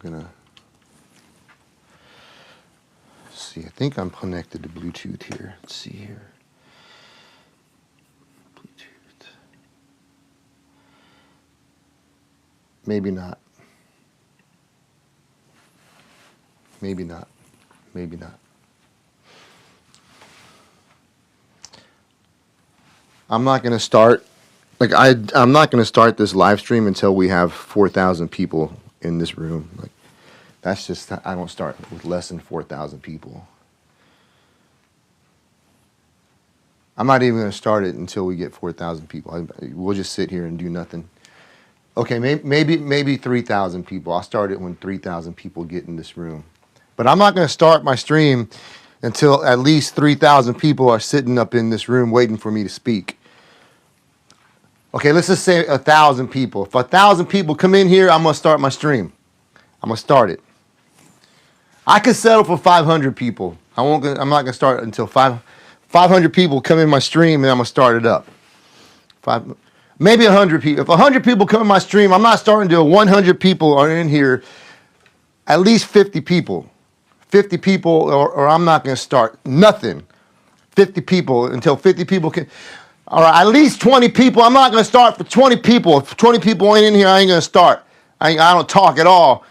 gonna see. I think I'm connected to Bluetooth here. Let's see here. Bluetooth. Maybe not. Maybe not. Maybe not. I'm not gonna start. Like I'm not gonna start this live stream until we have 4,000 people in this room. Like that's just, I don't start with less than 4,000 people. I'm not even gonna start it until we get 4,000 people. We'll just sit here and do nothing. Okay, maybe 3,000 people. I'll start it when 3,000 people get in this room. But I'm not gonna start my stream until at least 3,000 people are sitting up in this room waiting for me to speak. Okay, let's just say 1,000 people. If 1,000 people come in here, I'm gonna start my stream. I'm gonna start it. I could settle for 500 people. I'm not gonna start until 500 people come in my stream, and I'm gonna start it up. Maybe 100 people. If 100 people come in my stream, I'm not starting until 100 people are in here. At least 50 people. 50 people, or I'm not gonna start nothing. 50 people until 50 people can. All right, at least 20 people. I'm not going to start for 20 people. If 20 people ain't in here, I ain't going to start. I don't talk at all.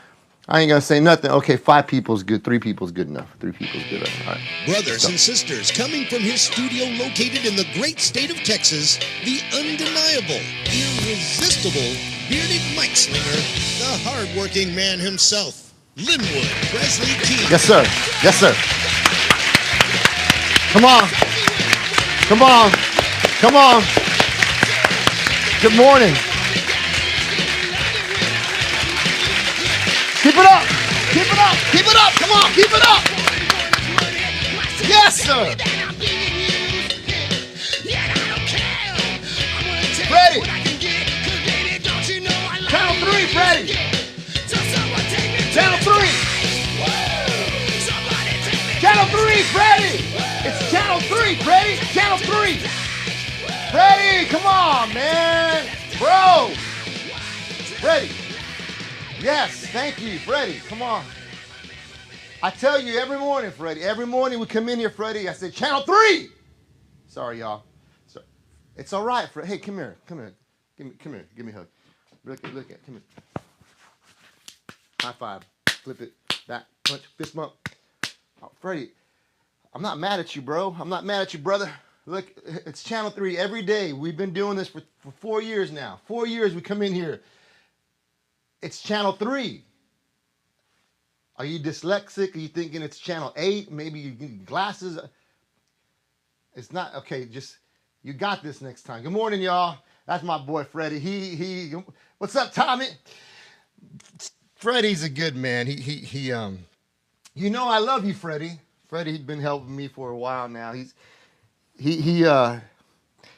I ain't going to say nothing. Okay, 5 people is good. 3 people is good enough. 3 people is good enough. All right. Brothers and sisters, coming from his studio located in the great state of Texas, the undeniable, irresistible, bearded mic slinger, the hardworking man himself, Linwood Presley King. Yes, sir. Yes, sir. Come on. Come on. Come on. Good morning. Keep it up. Keep it up. Keep it up. Come on. Keep it up. Yes, sir. Freddie. Channel 3, Freddie. Channel 3. Channel 3, Freddie. It's Channel 3, Freddie. Channel 3. Freddie, come on, man. Bro. Freddie. Yes, thank you, Freddie. Come on. I tell you every morning, Freddie. Every morning we come in here, Freddie. I say, Channel 3. Sorry, y'all. Sorry. It's all right, Freddie. Hey, come here. Come here. Come here. Give me a hug. Look at. Come here. High five. Flip it. Back. Punch. Fist bump. Oh, Freddie, I'm not mad at you, bro. I'm not mad at you, brother. Look, it's Channel 3 every day. We've been doing this for 4 years now. 4 years we come in here. It's Channel 3. Are you dyslexic? Are you thinking it's Channel 8? Maybe you need glasses? It's not. Okay, just, you got this next time. Good morning, y'all. That's my boy, Freddie. What's up, Tommy? Freddie's a good man. You know I love you, Freddie. Freddie's been helping me for a while now. He's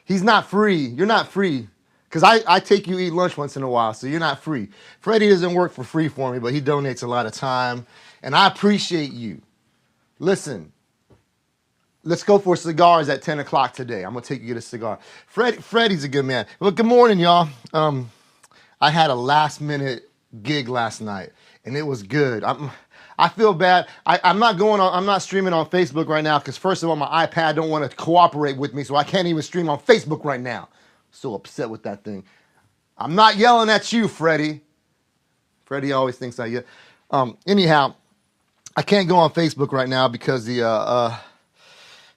not free. You're not free. Because I take you eat lunch once in a while, so you're not free. Freddie doesn't work for free for me, but he donates a lot of time, and I appreciate you. Listen, let's go for cigars at 10 o'clock today. I'm going to take you to get a cigar. Freddie's a good man. Well, good morning, y'all. I had a last-minute gig last night, and it was good. I feel bad. I'm not streaming on Facebook right now because, first of all, my iPad don't want to cooperate with me, so I can't even stream on Facebook right now. So upset with that thing. I'm not yelling at you, Freddie. Freddie always thinks I yell. Anyhow, I can't go on Facebook right now because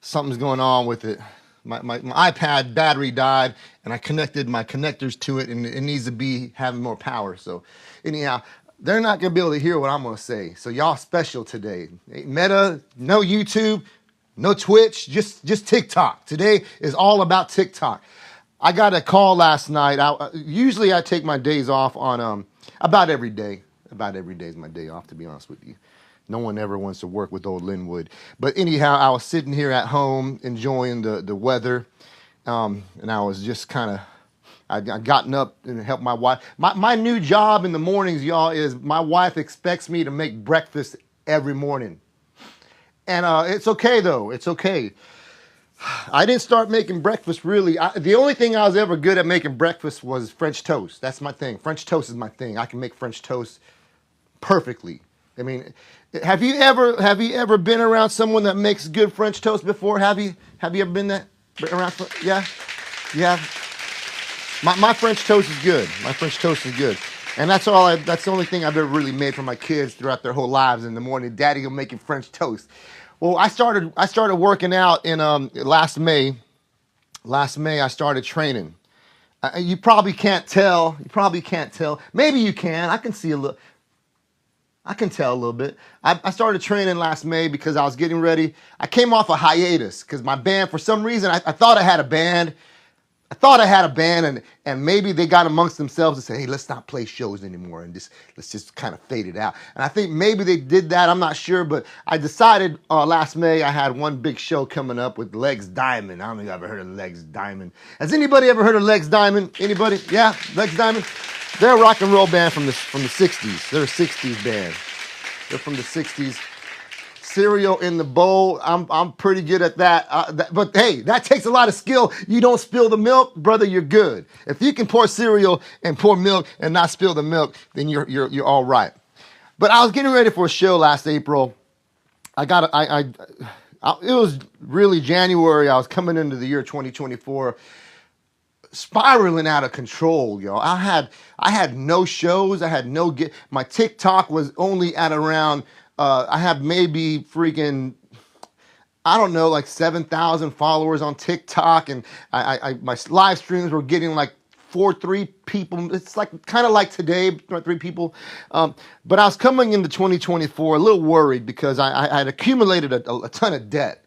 something's going on with it. My iPad battery died, and I connected my connectors to it, and it needs to be having more power. So anyhow, they're not going to be able to hear what I'm going to say. So y'all special today. Meta, no YouTube, no Twitch, just TikTok. Today is all about TikTok. I got a call last night. Usually I take my days off on about every day. About every day is my day off, to be honest with you. No one ever wants to work with old Linwood. But anyhow, I was sitting here at home enjoying the weather. And I was just kind of, I gotten up and helped my wife. My new job in the mornings, y'all, is my wife expects me to make breakfast every morning. And it's okay, though. It's okay. I didn't start making breakfast, really. The only thing I was ever good at making breakfast was French toast. That's my thing. French toast is my thing. I can make French toast perfectly. I mean, have you ever been around someone that makes good French toast before? Have you ever been around? Yeah, yeah. My French toast is good. My French toast is good. And that's all. That's the only thing I've ever really made for my kids throughout their whole lives. In the morning, Daddy, I'm making French toast. Well, I started working out in last May. Last May, I started training. You probably can't tell. You probably can't tell. Maybe you can. I can see a little. I can tell a little bit. I started training last May because I was getting ready. I came off a hiatus because my band, for some reason, I thought I had a band. I thought I had a band, and maybe they got amongst themselves and said, hey, let's not play shows anymore and let's just kind of fade it out. And I think maybe they did that. I'm not sure, but I decided last May I had one big show coming up with Legs Diamond. I don't think I've ever heard of Legs Diamond. Has anybody ever heard of Legs Diamond? Anybody? Yeah, Legs Diamond? They're a rock and roll band from the 60s. They're a 60s band. They're from the 60s. Cereal in the bowl. I'm pretty good at that. But hey, that takes a lot of skill. You don't spill the milk, brother, you're good. If you can pour cereal and pour milk and not spill the milk, then you're all right. But I was getting ready for a show last April. It was really January. I was coming into the year 2024, spiraling out of control, yo. I had no shows. I had no get. My TikTok was only at around. I have maybe freaking, I don't know, like 7,000 followers on TikTok, and my live streams were getting like 3 people. It's like kind of like today, 3 people. But I was coming into 2024 a little worried because I had accumulated a ton of debt.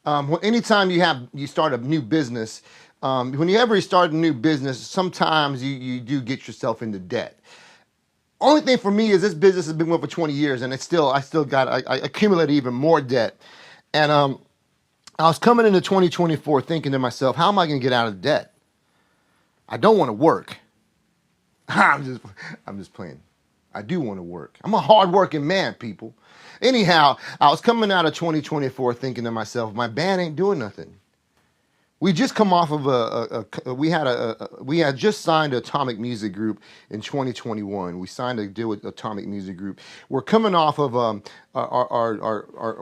Anytime you start a new business, when you ever start a new business, sometimes you do get yourself into debt. Only thing for me is this business has been going for 20 years, and I accumulated even more debt. And I was coming into 2024 thinking to myself, how am I going to get out of debt? I don't want to work. I'm just playing. I do want to work. I'm a hardworking man, people. Anyhow, I was coming out of 2024 thinking to myself, my band ain't doing nothing. We just come off of we had just signed Atomic Music Group in 2021. We signed a deal with Atomic Music Group. We're coming off of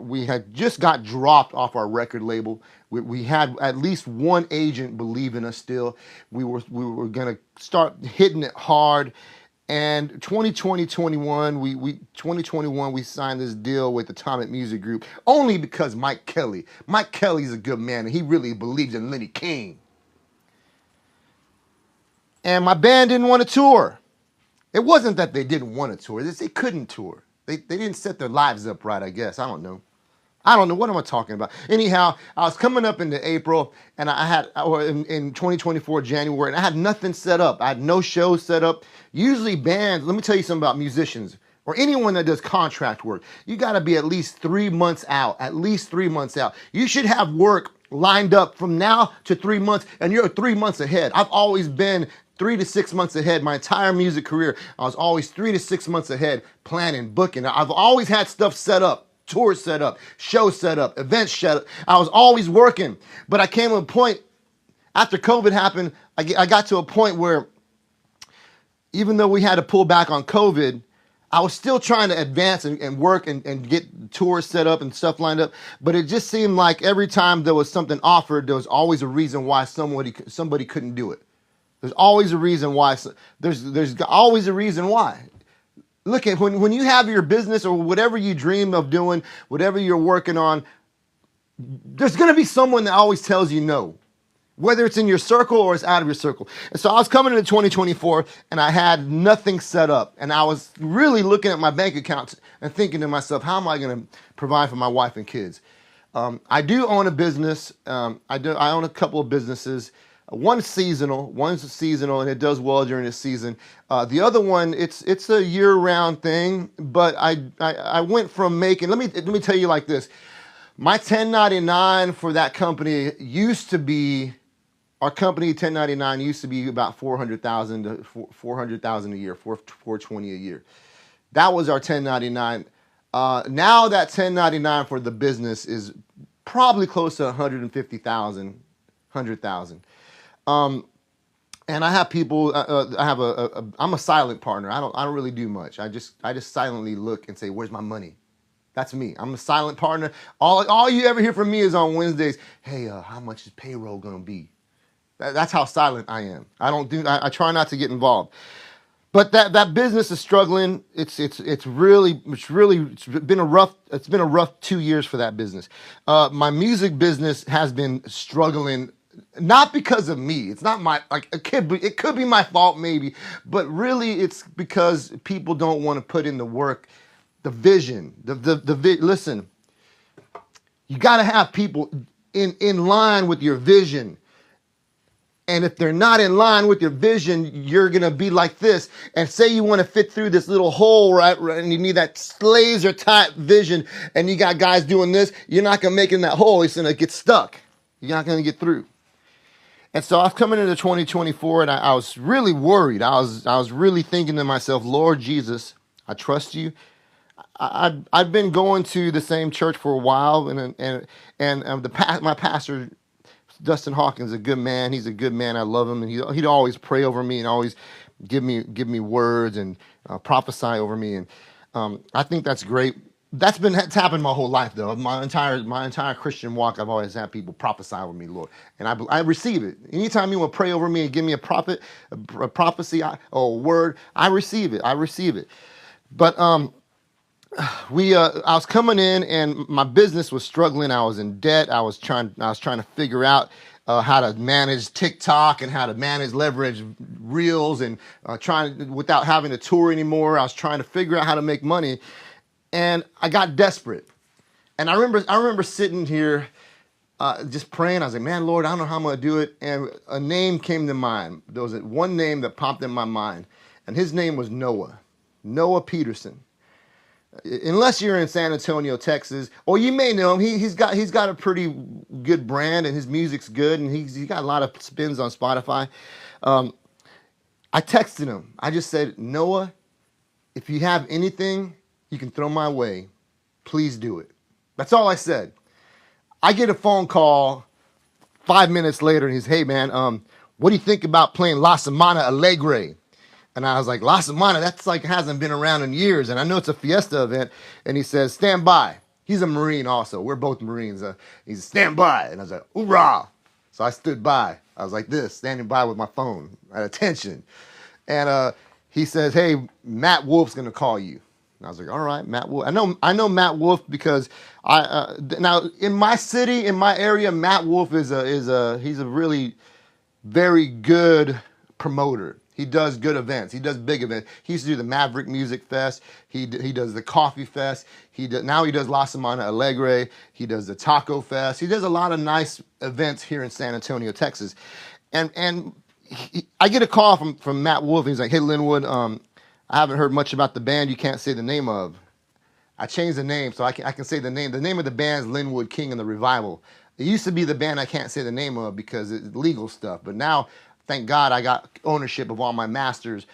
we had just got dropped off our record label. We had at least one agent believe in us still. We were gonna start hitting it hard. And 2021, we signed this deal with Atomic Music Group only because Mike Kelly's a good man, and he really believes in Lenny King. And my band didn't want to tour. It wasn't that they didn't want to tour; they couldn't tour. They didn't set their lives up right, I guess. I don't know. What am I talking about? Anyhow, I was coming up into April, and in 2024 January, and I had nothing set up. I had no shows set up. Usually bands, let me tell you something about musicians or anyone that does contract work. You got to be at least 3 months out. At least 3 months out. You should have work lined up from now to 3 months, and you're 3 months ahead. I've always been 3 to 6 months ahead. My entire music career, I was always 3 to 6 months ahead, planning, booking. I've always had stuff set up. Tours set up, shows set up, events set up. I was always working. But I came to a point, after COVID happened, I got to a point where even though we had to pull back on COVID, I was still trying to advance and work and get tours set up and stuff lined up. But it just seemed like every time there was something offered, there was always a reason why somebody couldn't do it. There's always a reason why. There's always a reason why. Look at when you have your business or whatever you dream of doing, whatever you're working on, there's going to be someone that always tells you no, whether it's in your circle or it's out of your circle. And so I was coming into 2024 and I had nothing set up. And I was really looking at my bank account and thinking to myself, how am I going to provide for my wife and kids? I do own a business. I own a couple of businesses. One's seasonal, and it does well during the season. The other one, it's a year-round thing. But I went from making. Let me tell you like this. My 1099 for that company used to be. Our company 1099 used to be about $400,000 a year, 420 a year. That was our 1099. Now that 1099 for the business is probably close to 150,000, 100,000. And I have people. I have I'm a silent partner. I don't really do much. I just silently look and say, "Where's my money?" That's me. I'm a silent partner. All you ever hear from me is on Wednesdays. Hey, how much is payroll gonna be? That's how silent I am. I don't do. I try not to get involved. But that business is struggling. It's been a rough 2 years for that business. My music business has been struggling, not because of me. It's not my like it could be my fault maybe, but really it's because people don't want to put in the work, the vision, listen. You got to have people in line with your vision. And if they're not in line with your vision, you're going to be like this. And say you want to fit through this little hole, right? And you need that laser tight vision. And you got guys doing this. You're not going to make it in that hole. It's going to get stuck. You're not going to get through. And so I was coming into 2024 and I was really worried. I was really thinking to myself, Lord Jesus, I trust you. I've been going to the same church for a while. My pastor, Dustin Hawkins, is a good man. He's a good man. I love him, and he'd always pray over me and always give me words and prophesy over me. And I think that's great. It's happened my whole life though. My entire Christian walk, I've always had people prophesy over me, Lord, and I receive it. Anytime you want to pray over me and give me a prophecy or a word, I receive it. I receive it. But I was coming in and my business was struggling. I was in debt. I was trying to figure out how to manage TikTok and how to manage leverage reels and trying without having to tour anymore. I was trying to figure out how to make money, and I got desperate. And I remember sitting here just praying. I was like, man, Lord, I don't know how I'm going to do it. And a name came to mind. There was one name that popped in my mind, and his name was Noah Peterson. Unless you're in San Antonio, Texas, or you may know him, he's got a pretty good brand and his music's good and he's got a lot of spins on Spotify. I texted him. I just said, Noah, if you have anything you can throw my way, please do it. That's all I said. I get a phone call 5 minutes later and he's, hey man, what do you think about playing La Semana Alegre? And I was like, La Semana, that's like hasn't been around in years. And I know it's a fiesta event. And he says, stand by. He's a Marine also. We're both Marines. He says, stand by. And I was like, hoorah. So I stood by. I was like this, standing by with my phone at attention. And he says, hey, Matt Wolf's going to call you. And I was like, all right, Matt Wolf. I know Matt Wolf because now in my city, in my area, Matt Wolf he's a really very good promoter. He does good events. He does big events. He used to do the Maverick Music Fest. He does the Coffee Fest. Now he does La Semana Alegre. He does the Taco Fest. He does a lot of nice events here in San Antonio, Texas. And I get a call from Matt Wolf. He's like, hey, Linwood, I haven't heard much about the band you can't say the name of. I changed the name so I can say the name. The name of the band's Linwood King and the Revival. It used to be the band I can't say the name of because it's legal stuff. But now, thank God, I got ownership of all my masters,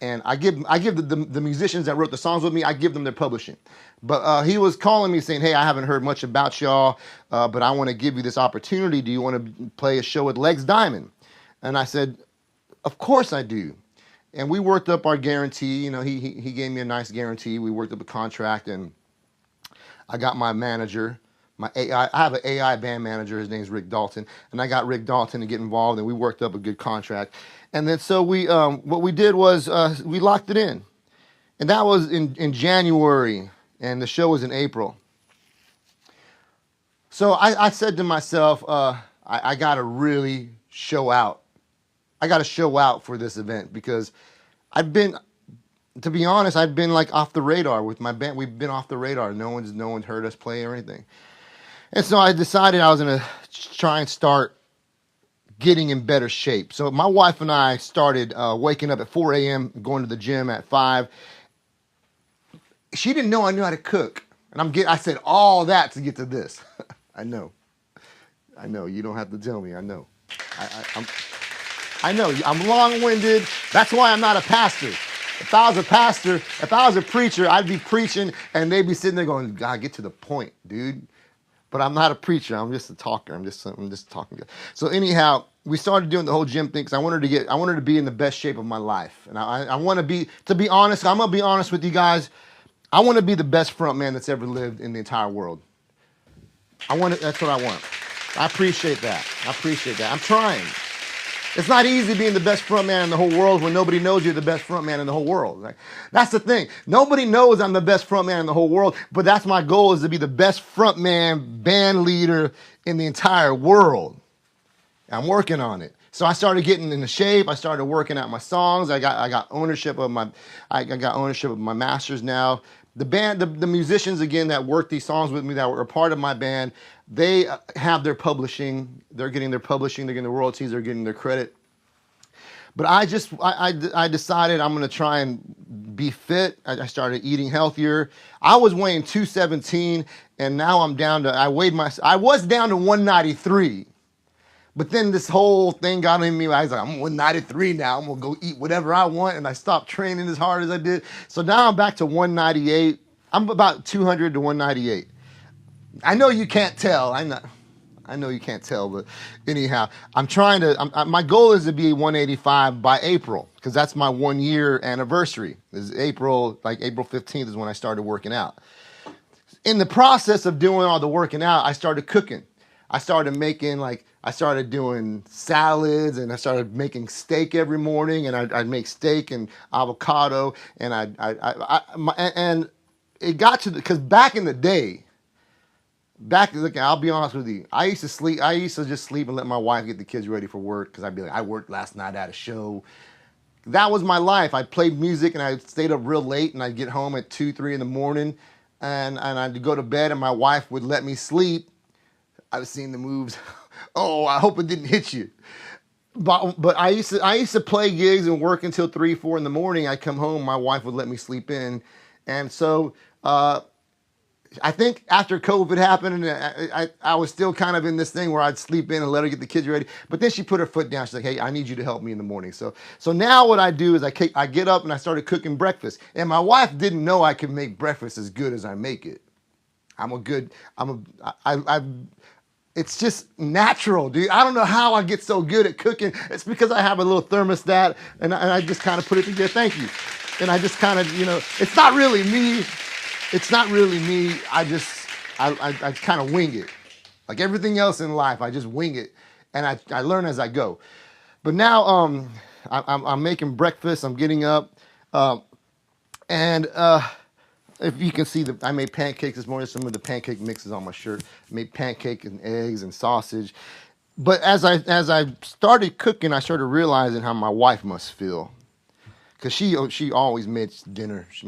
and I give the musicians that wrote the songs with me, I give them their publishing. But he was calling me saying, hey, I haven't heard much about y'all, but I want to give you this opportunity. Do you want to play a show with Legs Diamond? And I said, of course I do. And we worked up our guarantee. You know, he gave me a nice guarantee. We worked up a contract, and I got my manager. I have an AI band manager. His name's Rick Dalton, and I got Rick Dalton to get involved, and we worked up a good contract. And then so what we did was we locked it in, and that was in January, and the show was in April. So I said to myself, I got to really show out. I got to show out for this event because to be honest, I've been like off the radar with my band. We've been off the radar. No one's heard us play or anything. And so I decided I was going to try and start getting in better shape. So my wife and I started waking up at 4 a.m., going to the gym at 5. She didn't know I knew how to cook. And I said all that to get to this. I know. You don't have to tell me. I know. I know. I'm long-winded. That's why I'm not a pastor. If I was a pastor, if I was a preacher, I'd be preaching and they'd be sitting there going, God, get to the point, dude. But I'm not a preacher. I'm just a talker. I'm just talking. So anyhow, we started doing the whole gym thing because I wanted to be in the best shape of my life, and I want to be honest. I'm gonna be honest with you guys. I want to be the best front man that's ever lived in the entire world. That's what I want. I appreciate that. I appreciate that. I'm trying. It's not easy being the best front man in the whole world when nobody knows you're the best front man in the whole world. Like, that's the thing. Nobody knows I'm the best front man in the whole world, but that's my goal, is to be the best front man, band leader in the entire world. I'm working on it. So I started getting into shape. I started working out my songs. I got ownership of my masters now. The band, the musicians again that work these songs with me, that were a part of my band, they have their publishing. They're getting their publishing. They're getting their royalties. They're getting their credit. But I decided I'm going to try and be fit. I started eating healthier. I was weighing 217, and now I was down to 193. But then this whole thing got in me. I was like, I'm 193 now. I'm going to go eat whatever I want. And I stopped training as hard as I did. So now I'm back to 198. I'm about 200 to 198. I know you can't tell. I know you can't tell, but anyhow, my goal is to be 185 by April, because that's my 1 year anniversary. Is April 15th is when I started working out. In the process of doing all the working out, I started cooking. I started doing salads, and I started making steak every morning, and I'd make steak and avocado, and and it got to because back in the day, look, I'll be honest with you, I used to just sleep and let my wife get the kids ready for work, because I'd be like, I worked last night at a show. That was my life. I played music and I stayed up real late, and I'd get home at 2, 3 in the morning, and I'd go to bed, and my wife would let me sleep. I've seen the moves. Oh, I hope it didn't hit you. But I used to play gigs and work until 3, 4 in the morning. I'd come home, my wife would let me sleep in. And so I think after COVID happened, and I was still kind of in this thing where I'd sleep in and let her get the kids ready. But then she put her foot down. She's like, hey, I need you to help me in the morning. So now what I do is I get up and I started cooking breakfast. And my wife didn't know I could make breakfast as good as I make it. It's just natural, dude. I don't know how I get so good at cooking. It's because I have a little thermostat, and I just kind of put it together. Thank you. And I just kind of, it's not really me. It's not really me. I kind of wing it. Like everything else in life, I just wing it, and I learn as I go. But now I'm making breakfast. I'm getting up, and if you can see, I made pancakes this morning. Some of the pancake mixes on my shirt. I made pancake and eggs and sausage. But as I started cooking, I started realizing how my wife must feel, because she always makes dinner. She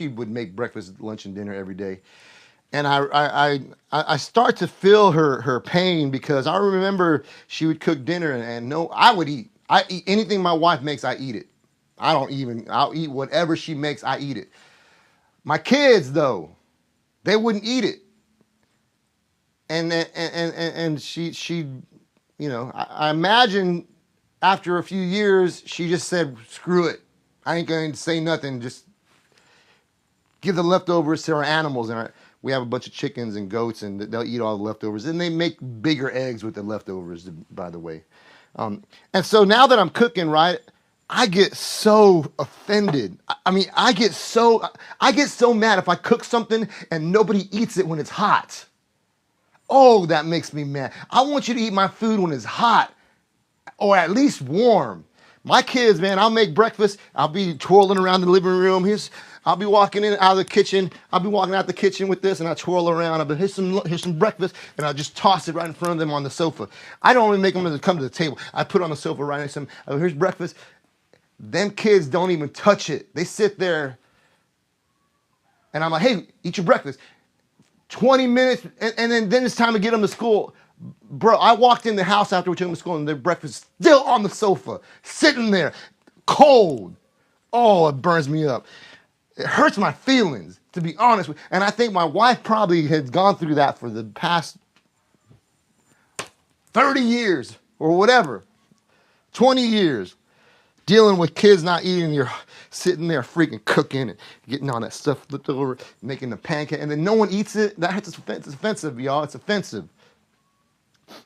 would make breakfast, lunch, and dinner every day. And I start to feel her pain, because I remember she would cook dinner, and no, I would eat. I eat anything my wife makes. I eat it. I'll eat whatever she makes. I eat it. My kids, though, they wouldn't eat it. And she, I imagine after a few years, she just said, screw it. I ain't going to say nothing. Just give the leftovers to our animals. And we have a bunch of chickens and goats, and they'll eat all the leftovers. And they make bigger eggs with the leftovers, by the way. And so now that I'm cooking, right, I get so offended. I get so mad if I cook something and nobody eats it when it's hot. Oh, that makes me mad. I want you to eat my food when it's hot, or at least warm. My kids, man, I'll make breakfast. I'll be twirling around the living room. I'll be walking in and out of the kitchen. I'll be walking out the kitchen with this, and I twirl around. I'll be, here's some breakfast, and I'll just toss it right in front of them on the sofa. I don't even make them come to the table. I put it on the sofa right next to them. Oh, here's breakfast. Them kids don't even touch it. They sit there, and I'm like, hey, eat your breakfast. 20 minutes, and then it's time to get them to school. Bro, I walked in the house after we took them to school, and their breakfast still on the sofa, sitting there, cold. Oh, it burns me up. It hurts my feelings, to be honest with you. And I think my wife probably has gone through that for the past 30 years or whatever, 20 years. Dealing with kids not eating, you're sitting there freaking cooking and getting all that stuff flipped over, making the pancake, and then no one eats it. It's offensive, y'all. It's offensive.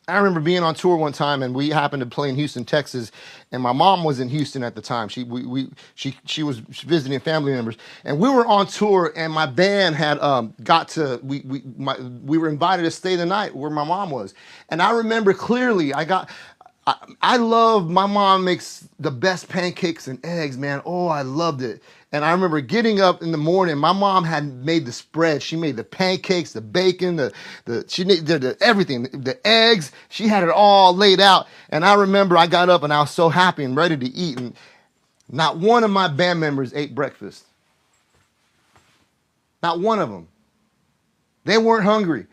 I remember being on tour one time, and we happened to play in Houston, Texas, and my mom was in Houston at the time. She was visiting family members, and we were on tour, and my band had got to we were invited to stay the night where my mom was, and I remember clearly I love, my mom makes the best pancakes and eggs, man. Oh, I loved it. And I remember getting up in the morning. My mom had made the spread. She made the pancakes, the bacon, she did everything, the eggs. She had it all laid out. And I remember I got up and I was so happy and ready to eat. And not one of my band members ate breakfast. Not one of them. They weren't hungry.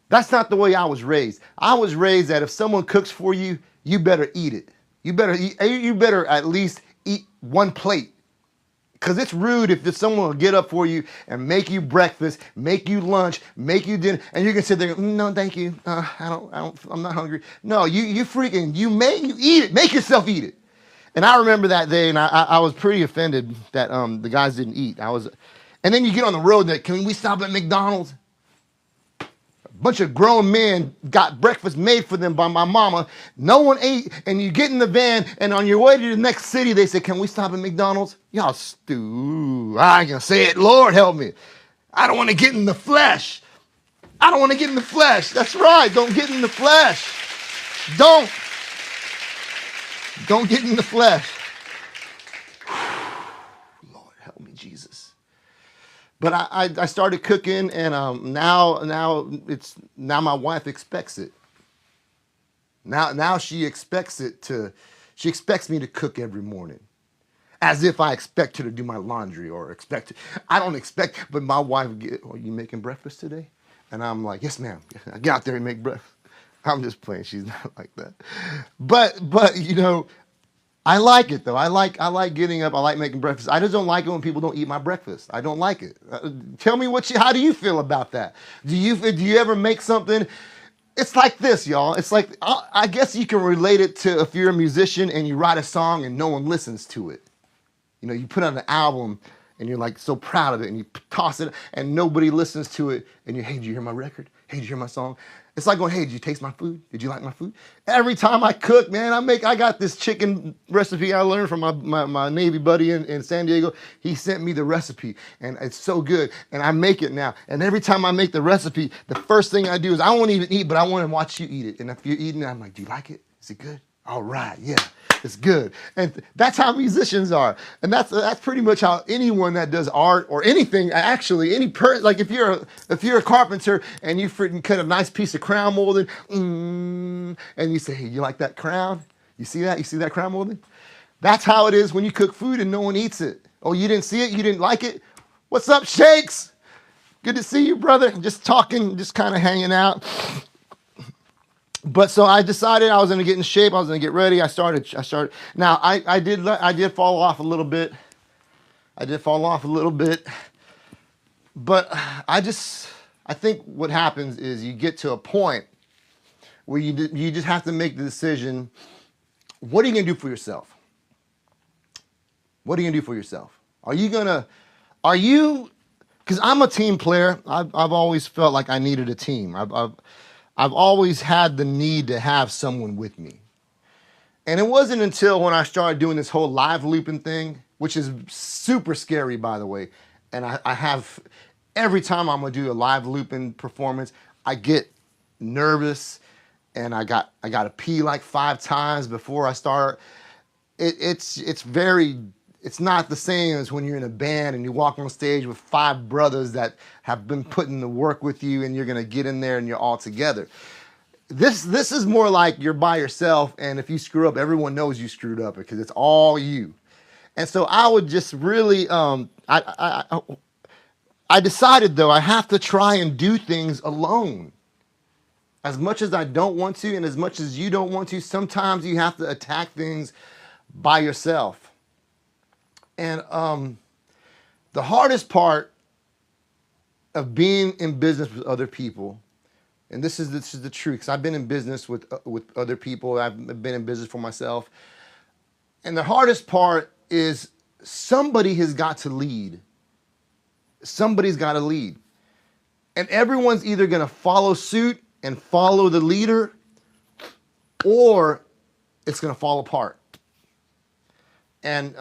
That's not the way I was raised. I was raised that if someone cooks for you, you better eat it. You better at least eat one plate. Because it's rude if someone will get up for you and make you breakfast, make you lunch, make you dinner, and you can sit there, no, thank you. I'm not hungry. No, you eat it. Make yourself eat it. And I remember that day, and I was pretty offended that the guys didn't eat. And then you get on the road, and can we stop at McDonald's? Bunch of grown men got breakfast made for them by my mama. No one ate, and you get in the van, and on your way to the next city, they say, can we stop at McDonald's? Y'all I ain't gonna say it. Lord help me. I don't want to get in the flesh. I don't want to get in the flesh. That's right. Don't get in the flesh. Don't get in the flesh. Lord help me, Jesus. But I started cooking, and now my wife expects it. Now she expects me to cook every morning, as if I expect her to do my laundry or I don't expect, but my wife are you making breakfast today? And I'm like, yes, ma'am. Get out there and make breakfast. I'm just playing. She's not like that. But I like it though. I like getting up. I like making breakfast. I just don't like it when people don't eat my breakfast. I don't like it. Tell me how do you feel about that? Do you ever make something? It's like this, y'all. It's like, I guess you can relate it to if you're a musician and you write a song and no one listens to it. You know, you put out an album and you're like so proud of it and you toss it and nobody listens to it and hey, did you hear my record? Hey, did you hear my song? It's like going, hey, did you taste my food? Did you like my food? Every time I cook, man, I got this chicken recipe I learned from my Navy buddy in San Diego. He sent me the recipe, and it's so good, and I make it now. And every time I make the recipe, the first thing I do is I won't even eat, but I want to watch you eat it. And if you're eating it, I'm like, do you like it? Is it good? All right, yeah. It's good. And that's how musicians are. And that's pretty much how anyone that does art or anything, actually, like if you're a carpenter and you freaking cut a nice piece of crown molding, and you say, hey, you like that crown? You see that? You see that crown molding? That's how it is when you cook food and no one eats it. Oh, you didn't see it? You didn't like it? What's up, Shakes? Good to see you, brother. Just talking, just kind of hanging out. But so I decided I was going to get in shape. I was going to get ready. I started. Now I did fall off a little bit. But I think what happens is you get to a point where you just have to make the decision. What are you going to do for yourself? What are you going to do for yourself? Because I'm a team player. I've always felt like I needed a team. I've always had the need to have someone with me. And it wasn't until when I started doing this whole live looping thing, which is super scary, by the way. And I have, every time I'm gonna do a live looping performance, I get nervous and I gotta pee like 5 times before I start. It's not the same as when you're in a band and you walk on stage with 5 brothers that have been putting the work with you and you're gonna get in there and you're all together. This is more like you're by yourself, and if you screw up, everyone knows you screwed up because it's all you. And so I would just really, I decided though I have to try and do things alone. As much as I don't want to and as much as you don't want to, sometimes you have to attack things by yourself. And the hardest part of being in business with other people, and this is the truth, because I've been in business with other people, I've been in business for myself, and the hardest part is somebody has got to lead. Somebody's got to lead. And everyone's either going to follow suit and follow the leader, or it's going to fall apart. And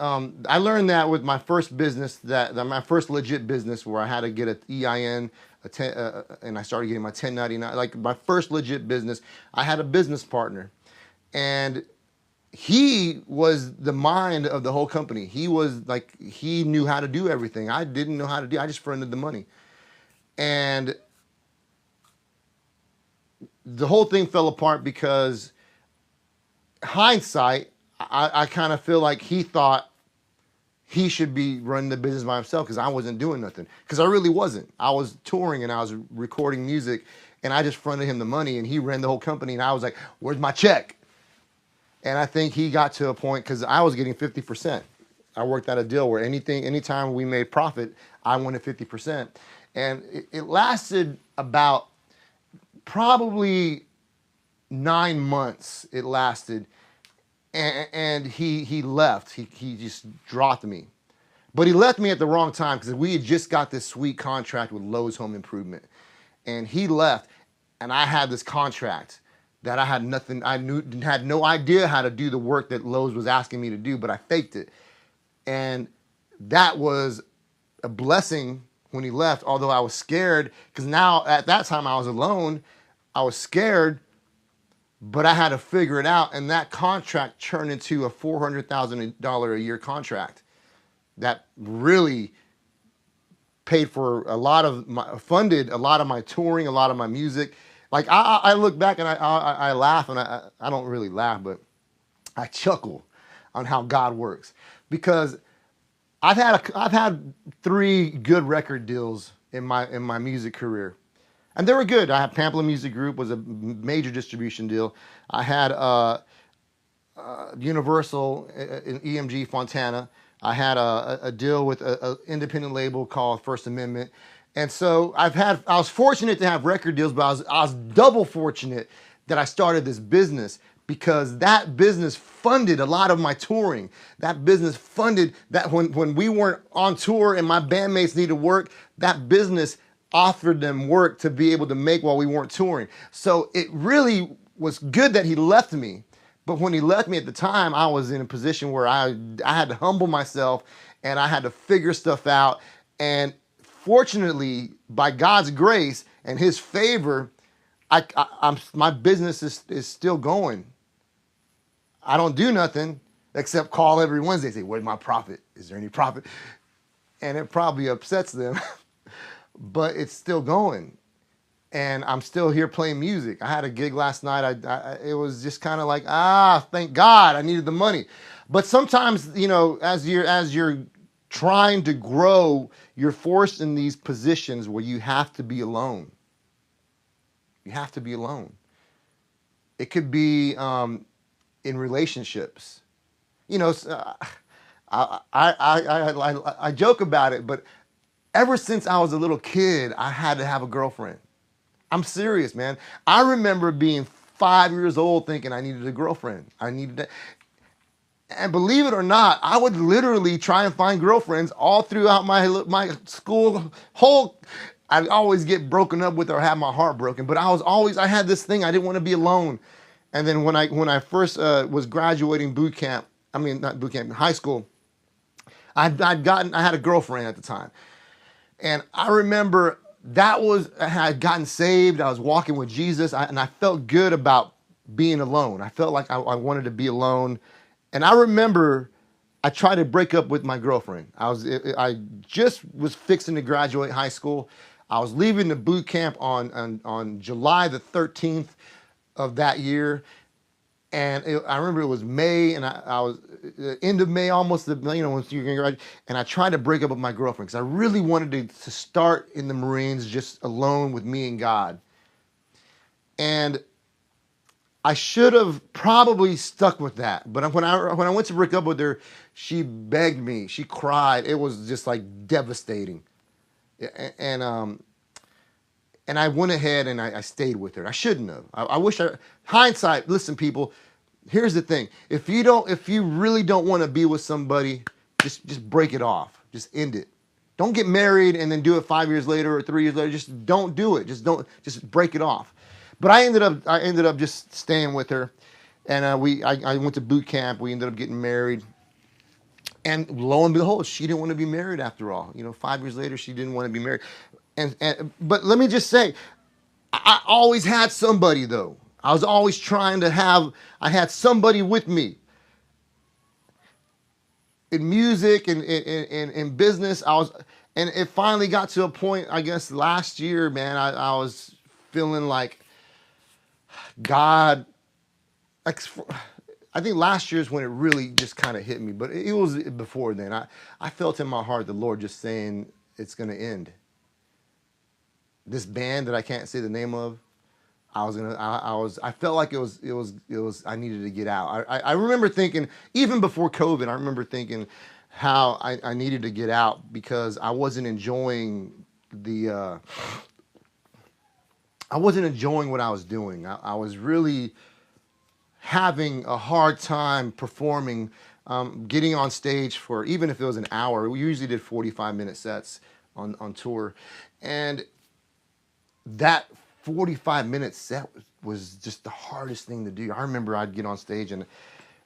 I learned that with my first business, that my first legit business, where I had to get an EIN, and I started getting my 1099. Like my first legit business, I had a business partner, and he was the mind of the whole company. He was like, he knew how to do everything. I didn't know how to do. I just fronted the money, and the whole thing fell apart because hindsight, I kind of feel like he thought he should be running the business by himself because I wasn't doing nothing. Because I really wasn't. I was touring and I was recording music, and I just fronted him the money, and he ran the whole company, and I was like, where's my check? And I think he got to a point, because I was getting 50%. I worked out a deal where anytime we made profit, I wanted 50%. And it lasted about probably 9 months. It lasted. And he left. He just dropped me. But he left me at the wrong time, because we had just got this sweet contract with Lowe's Home Improvement. And he left, and I had this contract that I had nothing, had no idea how to do the work that Lowe's was asking me to do, but I faked it. And that was a blessing when he left, although I was scared, because now at that time I was alone. I was scared, but I had to figure it out, and that contract turned into a $400,000 a year contract that really paid for funded a lot of my touring, a lot of my music. Like I look back and I laugh, and I don't really laugh, but I chuckle on how God works, because I've had 3 good record deals in my music career. And they were good. I had Pamplin Music Group, was a major distribution deal. I had Universal in EMG Fontana. I had a deal with an independent label called First Amendment. And so I was fortunate to have record deals, but I was double fortunate that I started this business, because that business funded a lot of my touring. That business funded that when we weren't on tour and my bandmates needed work, that business offered them work to be able to make while we weren't touring. So it really was good that he left me. But when he left me at the time, I was in a position where I had to humble myself, and I had to figure stuff out. And fortunately, by God's grace and his favor, my business is still going. I don't do nothing except call every Wednesday, say, where's my profit? Is there any profit? And it probably upsets them, but it's still going. And I'm still here playing music. I had a gig last night. It was just kind of like, thank God, I needed the money. But sometimes, as you're trying to grow, you're forced in these positions where you have to be alone. You have to be alone. It could be in relationships. I joke about it, but ever since I was a little kid, I had to have a girlfriend. I'm serious, man. I remember being 5 years old thinking I needed a girlfriend. And believe it or not, I would literally try and find girlfriends all throughout my school. I'd always get broken up with or have my heart broken. But I had this thing. I didn't want to be alone. And then when I first was graduating high school, I had a girlfriend at the time. And I remember I had gotten saved. I was walking with Jesus, and I felt good about being alone. I felt like I wanted to be alone. And I remember I tried to break up with my girlfriend. I just was fixing to graduate high school. I was leaving the boot camp on July the 13th of that year. And I remember it was May, and I was end of May, almost once you're going to graduate. And I tried to break up with my girlfriend because I really wanted to start in the Marines just alone with me and God. And I should have probably stuck with that. But when I went to break up with her, she begged me. She cried. It was just like devastating. And I went ahead and I stayed with her. I shouldn't have. I wish hindsight, listen, people, here's the thing. If you really don't want to be with somebody, just break it off. Just end it. Don't get married and then do it 5 years later or 3 years later. Just don't do it. Just break it off. But I ended up just staying with her. And I went to boot camp. We ended up getting married. And lo and behold, she didn't want to be married after all. 5 years later, she didn't want to be married. But let me just say, I always had somebody though. I was always trying to have. I had somebody with me in music and in business. And it finally got to a point. I guess last year, man, I was feeling like God. I think last year is when it really just kind of hit me, but it was before then. I felt in my heart the Lord just saying it's going to end. This band that I can't say the name of, I felt like I needed to get out. I remember thinking, even before COVID, I remember thinking how I needed to get out because I wasn't enjoying what I was doing. I was really having a hard time performing, getting on stage for, even if it was an hour. We usually did 45-minute sets on tour. And that 45-minute set was just the hardest thing to do. I remember I'd get on stage, and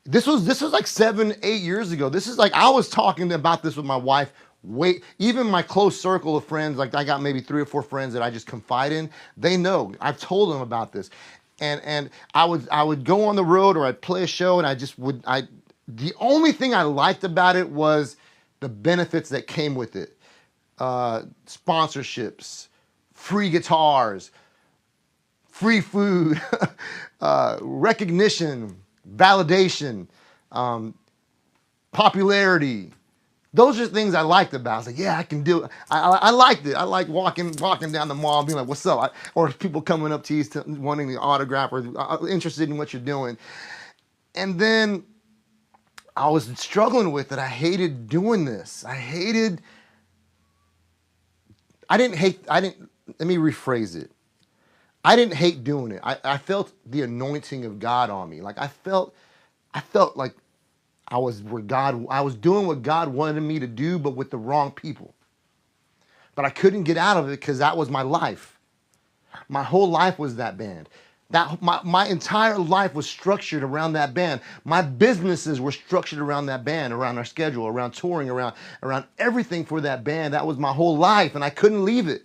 this was like 7, 8 years ago. This is like, I was talking about this with my wife. Even my close circle of friends, like I got maybe 3 or 4 friends that I just confide in. They know. I've told them about this, and I would go on the road or I'd play a show, and the only thing I liked about it was the benefits that came with it, sponsorships, free guitars, free food, recognition, validation, popularity. Those are things I liked about it. I was like, yeah, I can do it. I liked it. I like walking down the mall and being like, what's up? Or people coming up to you wanting the autograph or interested in what you're doing. And then I was struggling with it. I hated doing this. Let me rephrase it. I didn't hate doing it. I felt the anointing of God on me. Like I felt like I was doing what God wanted me to do, but with the wrong people. But I couldn't get out of it because that was my life. My whole life was that band. My entire life was structured around that band. My businesses were structured around that band, around our schedule, around touring, around everything for that band. That was my whole life, and I couldn't leave it.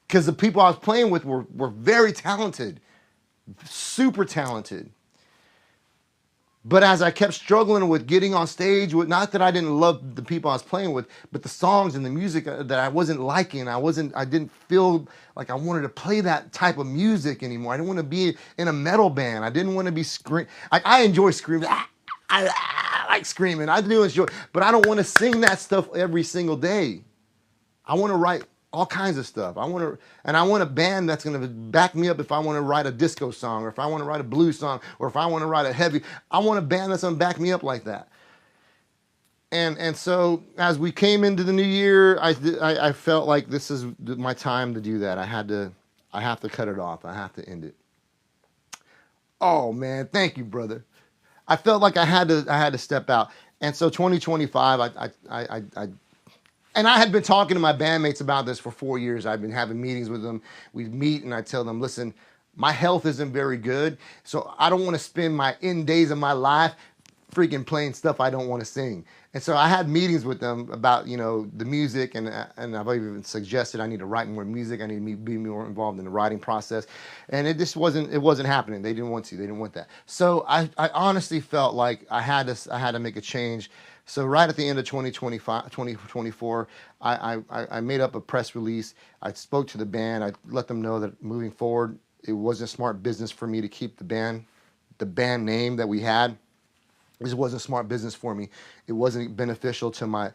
Because the people I was playing with were very talented, super talented. But as I kept struggling with getting on stage, not that I didn't love the people I was playing with, but the songs and the music that I wasn't liking, I didn't feel like I wanted to play that type of music anymore. I didn't want to be in a metal band. I didn't want to be screaming. I enjoy screaming. I like screaming. I do enjoy, but I don't want to sing that stuff every single day. I want to write all kinds of stuff. I want a band that's going to back me up if I want to write a disco song, or if I want to write a blues song, or if I want to write a heavy. I want a band that's going to back me up like that. And so as we came into the new year, I felt like this is my time to do that. I have to cut it off. I have to end it. Oh man, thank you, brother. I felt like I had to step out. And so 2025, and I had been talking to my bandmates about this for 4 years. I've been having meetings with them. We'd meet and I tell them, listen, my health isn't very good, so I don't want to spend my end days of my life freaking playing stuff I don't want to sing. And so I had meetings with them about, the music, and I've even suggested I need to write more music. I need to be more involved in the writing process. And it just wasn't happening. They didn't want that. So I honestly felt like I had to make a change. So right at the end of 2024, I made up a press release. I spoke to the band. I let them know that moving forward, it wasn't smart business for me to keep the band name that we had. This wasn't smart business for me. It wasn't beneficial to my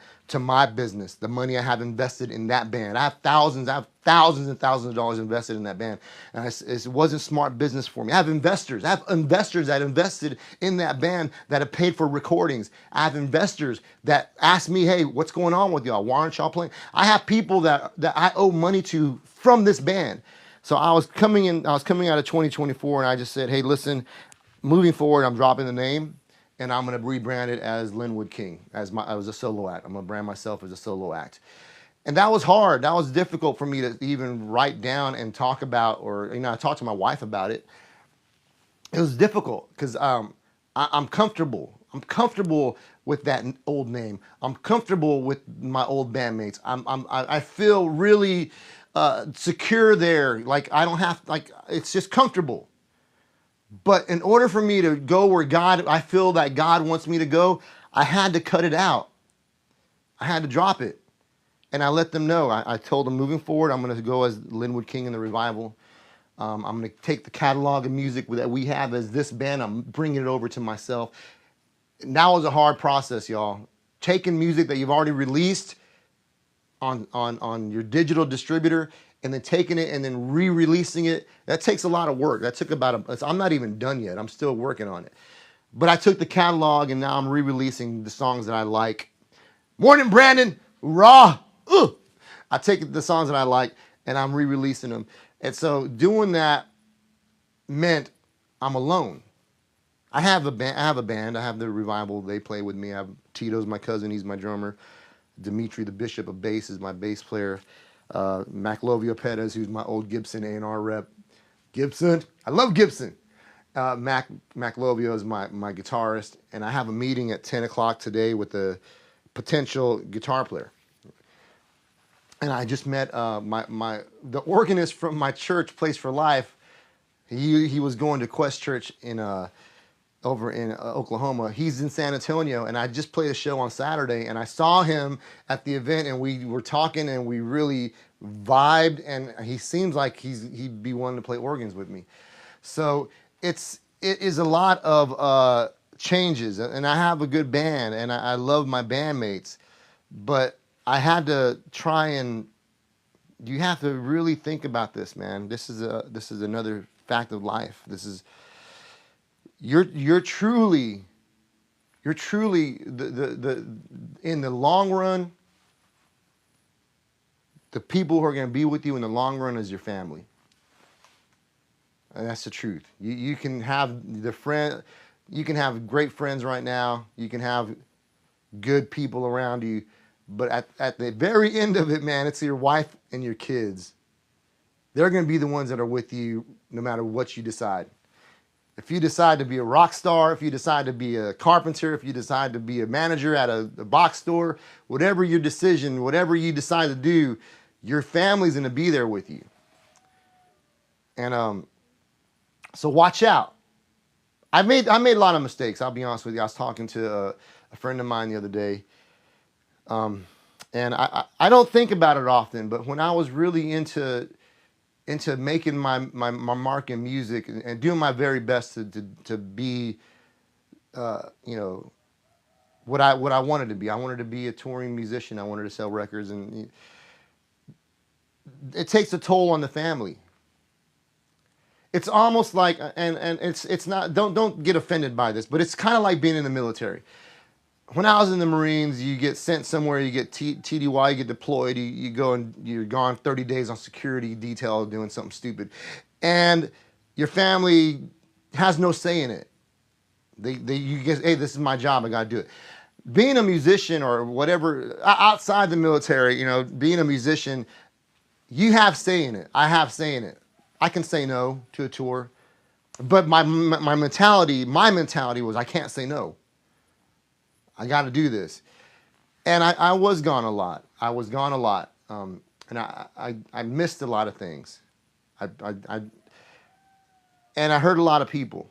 business. The money I have invested in that band. I have thousands and thousands of dollars invested in that band. And it wasn't smart business for me. I have investors that invested in that band that have paid for recordings. I have investors that ask me, hey, what's going on with y'all? Why aren't y'all playing? I have people that I owe money to from this band. So I was coming out of 2024 and I just said, hey, listen, moving forward, I'm dropping the name. And I'm going to rebrand it as Linwood King, as a solo act. I'm going to brand myself as a solo act. And that was hard. That was difficult for me to even write down and talk about, or, I talked to my wife about it. it was difficult because I'm comfortable. I'm comfortable with that old name. I'm comfortable with my old bandmates. I feel really secure there. Like I don't have like it's just comfortable. But in order for me to go where I feel that God wants me to go, I had to cut it out. I had to drop it. And I let them know. I told them moving forward, I'm going to go as Linwood King in the revival. I'm going to take the catalog of music that we have as this band. I'm bringing it over to myself. Now is a hard process, y'all. Taking music that you've already released on your digital distributor and then taking it and then re-releasing it, that takes a lot of work. That took I'm not even done yet. I'm still working on it. But I took the catalog and now I'm re-releasing the songs that I like. Morning, Brandon. Raw. Ugh. I take the songs that I like and I'm re-releasing them. And so doing that meant I'm alone. I have a band. I have the revival. They play with me. I have Tito's my cousin. He's my drummer. Dimitri, the Bishop of Bass, is my bass player. Maclovio Perez, who's my old Gibson A&R rep. Gibson. I love Gibson. Maclovio is my guitarist. And I have a meeting at 10 o'clock today with a potential guitar player. And I just met the organist from my church, Place for Life. He was going to Quest Church over in Oklahoma. He's in San Antonio, and I just played a show on Saturday, and I saw him at the event, and we were talking, and we really vibed, and he seems like he'd be wanting to play organs with me. So it is a lot of changes, and I have a good band, and I love my bandmates, but I had to try and you have to really think about this, man. This is another fact of life. This is you're truly the in the long run, the people who are going to be with you in the long run is your family. And that's the truth. You can have you can have great friends right now. You can have good people around you. But at the very end of it, man, it's your wife and your kids. They're going to be the ones that are with you no matter what you decide. If you decide to be a rock star, if you decide to be a carpenter, if you decide to be a manager at a box store, whatever your decision, whatever you decide to do, your family's going to be there with you. And so watch out. I made a lot of mistakes. I'll be honest with you. I was talking to a friend of mine the other day. And I don't think about it often, but when I was really into making my mark in music and doing my very best to be, what I wanted to be. I wanted to be a touring musician. I wanted to sell records, and it takes a toll on the family. It's almost like, and it's not. Don't get offended by this, but it's kind of like being in the military. When I was in the Marines, you get sent somewhere, you get TDY, you get deployed, you go and you're gone 30 days on security detail doing something stupid. And your family has no say in it. You get, hey, this is my job, I gotta do it. Being a musician or whatever, outside the military, being a musician, you have say in it. I have say in it. I can say no to a tour, but my mentality was I can't say no. I got to do this. And I was gone a lot. And I missed a lot of things. And I hurt a lot of people.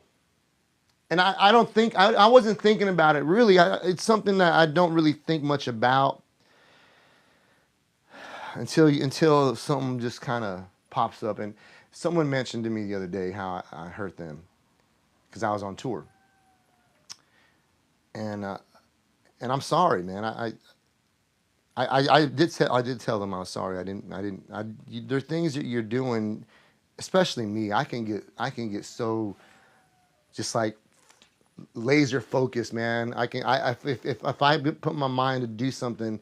And I don't think, I wasn't thinking about it really. It's something that I don't really think much about until something just kind of pops up. And someone mentioned to me the other day how I hurt them because I was on tour. And I'm sorry, man. I did tell them I was sorry. There are things that you're doing, especially me. I can get so just like laser focused, man. If I put my mind to do something,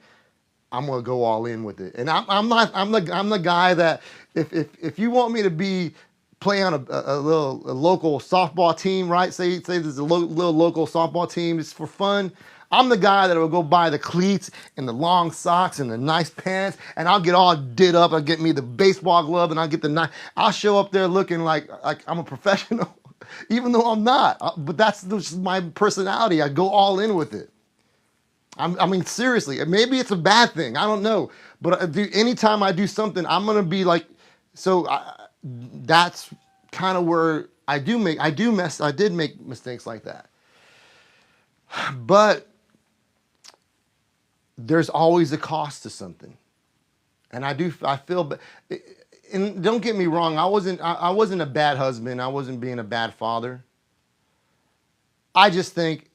I'm gonna go all in with it. And I'm the guy that if you want me to play on a local softball team, right? Say there's a little local softball team just for fun. I'm the guy that will go buy the cleats and the long socks and the nice pants, and I'll get all did up. I'll get me the baseball glove, and I'll get the knife. I'll show up there looking like I'm a professional. even though I'm not. But that's just my personality. I go all in with it. I mean, seriously, maybe it's a bad thing. I don't know. But anytime I do something, I'm gonna be like, so that's kind of where I did make mistakes like that. But there's always a cost to something, and I feel. And don't get me wrong, I wasn't a bad husband. I wasn't being a bad father. I just think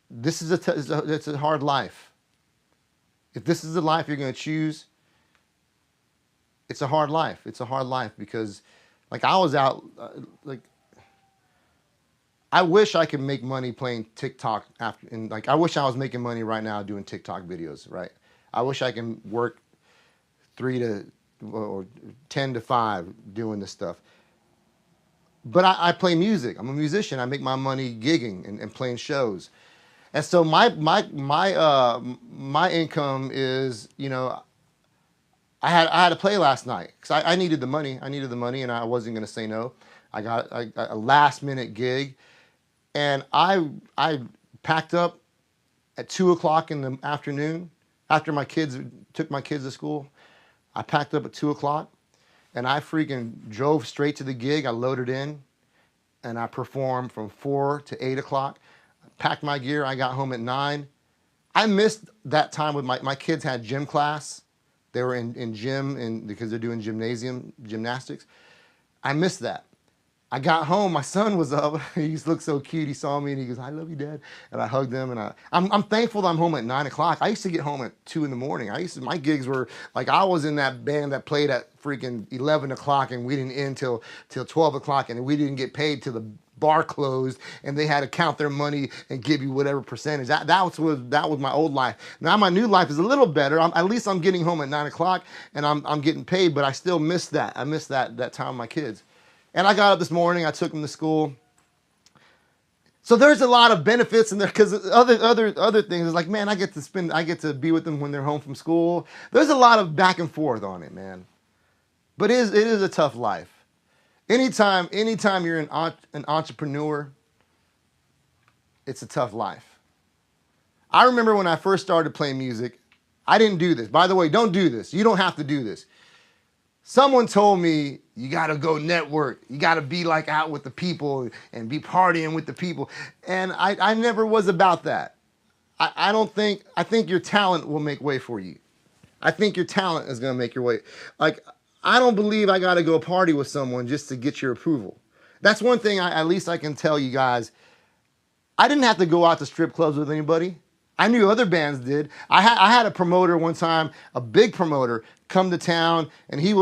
this is it's a hard life. If this is the life you're going to choose, it's a hard life. It's a hard life because, like, I was out, like, I wish I could make money playing TikTok after, and like, I wish I was making money right now doing TikTok videos, right? I wish I can work 3 to or 10 to 5 doing this stuff. But I play music. I'm a musician. I make my money gigging and playing shows. And so my income is, I had to play last night because I needed the money. I needed the money, and I wasn't going to say no. I got a last minute gig, and I packed up at 2 o'clock in the afternoon after my kids took my kids to school. I packed up at 2 o'clock, and I freaking drove straight to the gig. I loaded in, and I performed from 4 to 8 o'clock. Packed my gear. I got home at 9. I missed that time with my kids had gym class. They were in gym because they're doing gymnastics. I missed that. I got home. My son was up. He looked so cute. He saw me and he goes, "I love you, Dad." And I hugged him. And I'm thankful that I'm home at 9 o'clock. I used to get home at 2 in the morning. My gigs were like, I was in that band that played at freaking 11 o'clock and we didn't end till 12 o'clock, and we didn't get paid till the bar closed, and they had to count their money and give you whatever percentage. That was my old life. Now my new life is a little better. At least I'm getting home at 9 o'clock and I'm getting paid, but I still miss that. I miss that time with my kids. And I got up this morning. I took them to school. So there's a lot of benefits in there because other things is like, man, I get to be with them when they're home from school. There's a lot of back and forth on it, man. But it is a tough life. Anytime you're an entrepreneur, it's a tough life. I remember when I first started playing music, I didn't do this. By the way, don't do this. You don't have to do this. Someone told me, you got to go network. You got to be like out with the people and be partying with the people. And I never was about that. I think your talent will make way for you. I think your talent is going to make your way. Like, I don't believe I got to go party with someone just to get your approval. That's one thing at least I can tell you guys. I didn't have to go out to strip clubs with anybody. I knew other bands did. I had a promoter one time, a big promoter, come to town, and he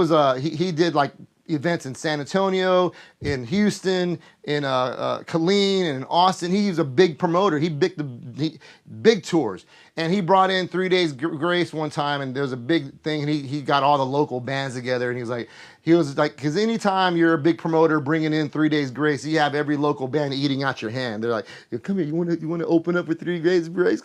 did like events in San Antonio, in Houston, in Killeen, and in Austin. He was a big promoter. He big tours, and he brought in 3 Days Grace one time, and there was a big thing, and he got all the local bands together, and he was like, because anytime you're a big promoter bringing in 3 Days Grace, you have every local band eating out your hand. They're like, "Come here, you want to open up for 3 Days Grace?"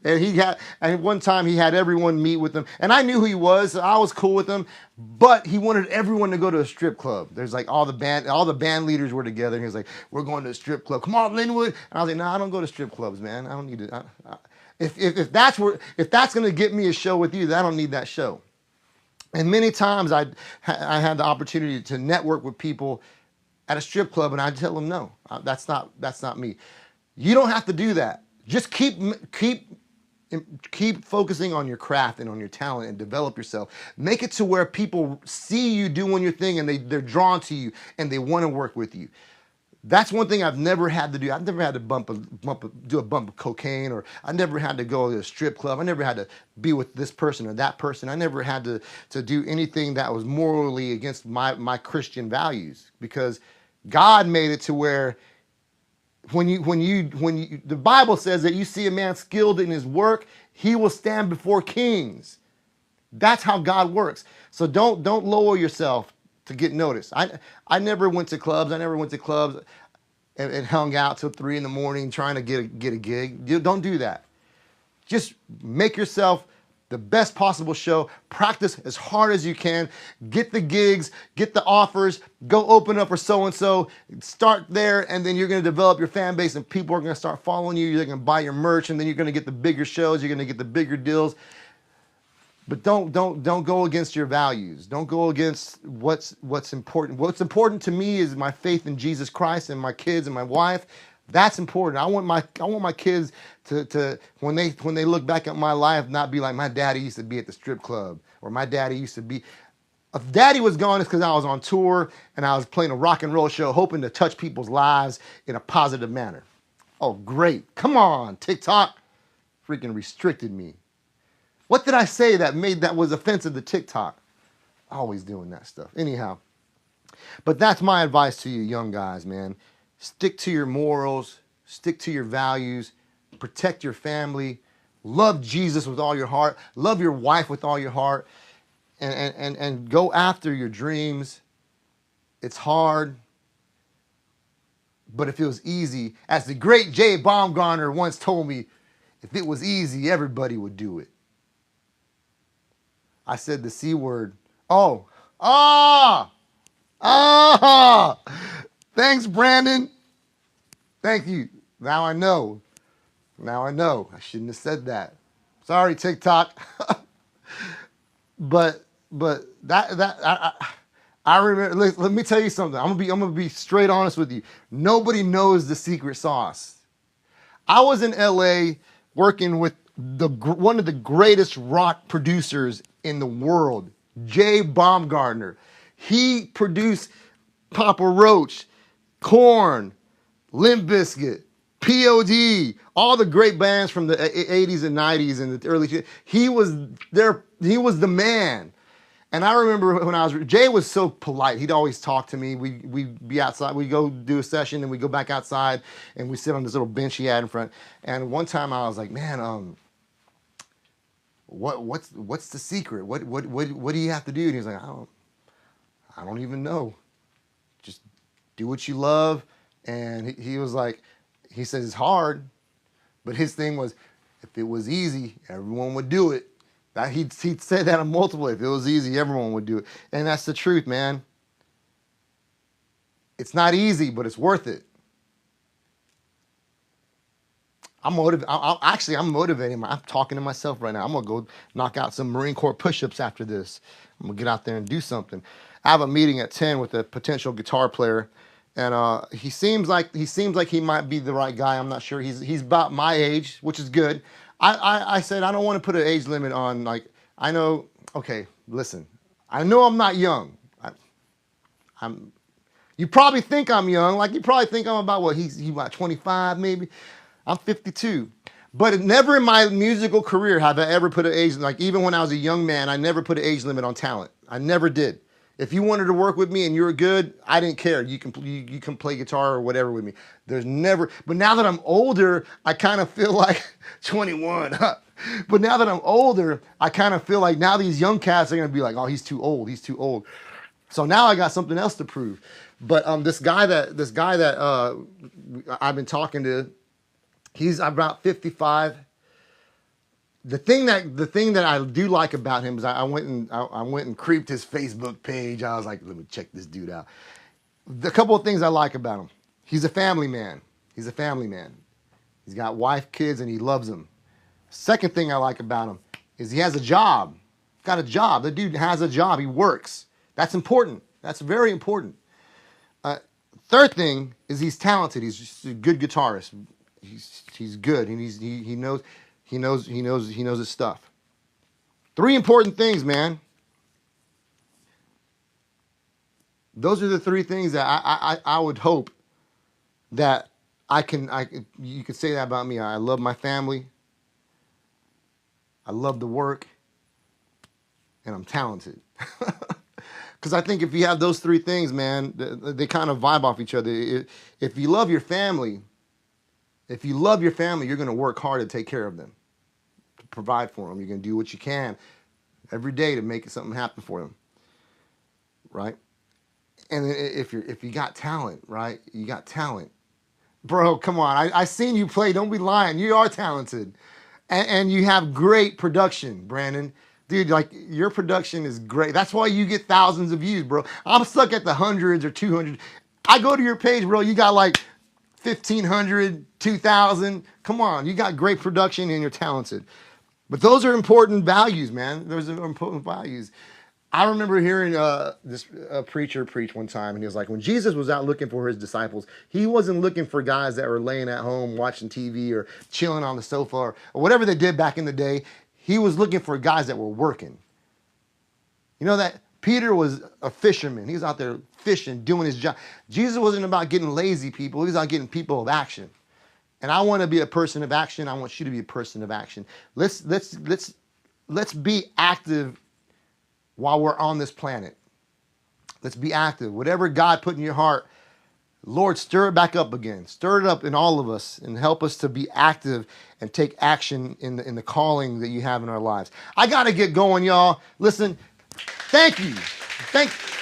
And one time he had everyone meet with him, and I knew who he was, so I was cool with him, but he wanted everyone to go to a strip club. There's like all the band leaders were together, and he was like, "We're going to a strip club. Come on, Linwood." And I was like, "No, I don't go to strip clubs, man. I don't need to. If that's gonna get me a show with you, then I don't need that show." And many times I had the opportunity to network with people at a strip club, and I'd tell them, "No, that's not me." You don't have to do that. Just keep focusing on your craft and on your talent and develop yourself. Make it to where people see you doing your thing and they're drawn to you and they want to work with you. That's one thing I've never had to do. I've never had to do a bump of cocaine, or I never had to go to a strip club. I never had to be with this person or that person. I never had to do anything that was morally against my Christian values, because God made it to where when the Bible says that you see a man skilled in his work, he will stand before kings. That's how God works. So don't lower yourself to get noticed. I never went to clubs. I never went to clubs and hung out till 3 in the morning trying to get a gig. Don't do that. Just make yourself the best possible show. Practice as hard as you can. Get the gigs, get the offers, go open up for so-and-so. Start there, and then you're going to develop your fan base, and people are going to start following you. You're going to buy your merch, and then you're going to get the bigger shows. You're going to get the bigger deals. But don't go against your values. Don't go against what's important. What's important to me is my faith in Jesus Christ and my kids and my wife. That's important. I want my kids to when they look back at my life, not be like my daddy used to be at the strip club, or my daddy used to be. If daddy was gone, it's because I was on tour and I was playing a rock and roll show, hoping to touch people's lives in a positive manner. Oh, great. Come on, TikTok. Freaking restricted me. What did I say that was offensive to TikTok? Always doing that stuff. Anyhow, but that's my advice to you young guys, man. Stick to your morals, stick to your values, protect your family, love Jesus with all your heart, love your wife with all your heart, and go after your dreams. It's hard, but if it was easy, as the great Jay Baumgartner once told me, if it was easy, everybody would do it. I said the C word. Oh, thanks, Brandon. Thank you. Now I know. I shouldn't have said that. Sorry, TikTok. but I remember. Let me tell you something. I'm gonna be straight honest with you. Nobody knows the secret sauce. I was in LA working with one of the greatest rock producers in the world, Jay Baumgartner. He produced Papa Roach, Korn, Limp Bizkit, POD, all the great bands from the 80s and 90s and the early. He was there. He was the man. And I remember when Jay was so polite. He'd always talk to me. We'd be outside. We'd go do a session, and we'd go back outside, and we'd sit on this little bench he had in front. And one time I was like, man, what's the secret? What do you have to do? And he was like, I don't even know. Just do what you love. And he was like, he says it's hard, but his thing was, if it was easy, everyone would do it. He'd said that on multiple. If it was easy, everyone would do it. And that's the truth, man. It's not easy, but it's worth it. I'm motivating. I'm talking to myself right now. I'm going to go knock out some Marine Corps push-ups after this. I'm going to get out there and do something. I have a meeting at 10 with a potential guitar player. And he seems like he might be the right guy. I'm not sure. He's about my age, which is good. I said I don't want to put an age limit on. Like, I know. Okay, listen. I know I'm not young. I'm. You probably think I'm young. Like, you probably think I'm about what he's about 25 maybe. I'm 52. But never in my musical career have I ever put an age. Like, even when I was a young man, I never put an age limit on talent. I never did. If you wanted to work with me and you were good, I didn't care. You can play guitar or whatever with me. There's never. But now that I'm older, I kind of feel like 21. But now that I'm older, I kind of feel like now these young cats are gonna be like, oh, he's too old. He's too old. So now I got something else to prove. But this guy that I've been talking to, he's about 55. The thing that I do like about him is I went and creeped his Facebook page. I was like, let me check this dude out. The couple of things I like about him: he's a family man. He's got wife, kids, and he loves them. Second thing I like about him is he has a job. Got a job. The dude has a job. He works. That's important. That's very important. Third thing is he's talented. He's just a good guitarist. He's good, and he knows his stuff. Three important things, man. Those are the three things that I would hope that you could say that about me. I love my family. I love the work, and I'm talented. Because I think if you have those three things, man, they kind of vibe off each other. If you love your family, you're going to work hard to take care of them, to provide for them. You're going to do what you can every day to make something happen for them, right? And if you got talent, right? Bro, come on. I seen you play. Don't be lying. You are talented. and you have great production, Brandon. Dude, like your production is great. That's why you get thousands of views, bro. I'm stuck at the hundreds or 200. I go to your page, bro. You got like 1,500, 2,000. Come on, you got great production and you're talented. But those are important values, man. Those are important values. I remember hearing this preacher preach one time, and he was like, when Jesus was out looking for his disciples, he wasn't looking for guys that were laying at home watching TV or chilling on the sofa or whatever they did back in the day. He was looking for guys that were working. You know that Peter was a fisherman. He was out there fishing, doing his job. Jesus wasn't about getting lazy people. He was about getting people of action. And I want to be a person of action. I want you to be a person of action. Let's be active while we're on this planet. Let's be active. Whatever God put in your heart, Lord, stir it back up again. Stir it up in all of us and help us to be active and take action in the calling that you have in our lives. I got to get going, y'all. Listen, thank you.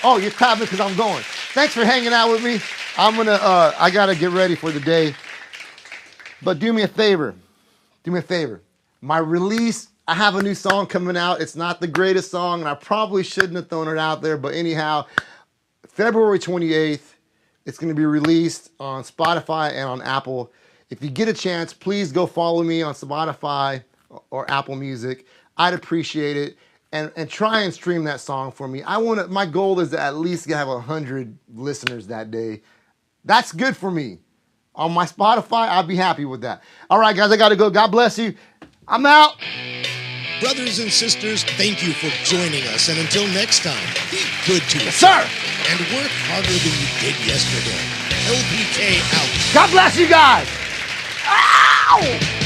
Oh, you're clapping because I'm going. Thanks for hanging out with me. I got to get ready for the day. But do me a favor. My release, I have a new song coming out. It's not the greatest song, and I probably shouldn't have thrown it out there. But anyhow, February 28th, it's going to be released on Spotify and on Apple. If you get a chance, please go follow me on Spotify or Apple Music. I'd appreciate it. And try and stream that song for me. My goal is to at least have 100 listeners that day. That's good for me. On my Spotify, I'll be happy with that. All right, guys, I got to go. God bless you. I'm out. Brothers and sisters, thank you for joining us. And until next time, be good to Yes, yourself. sir. And work harder than you did yesterday. LPK out. God bless you guys. Ow!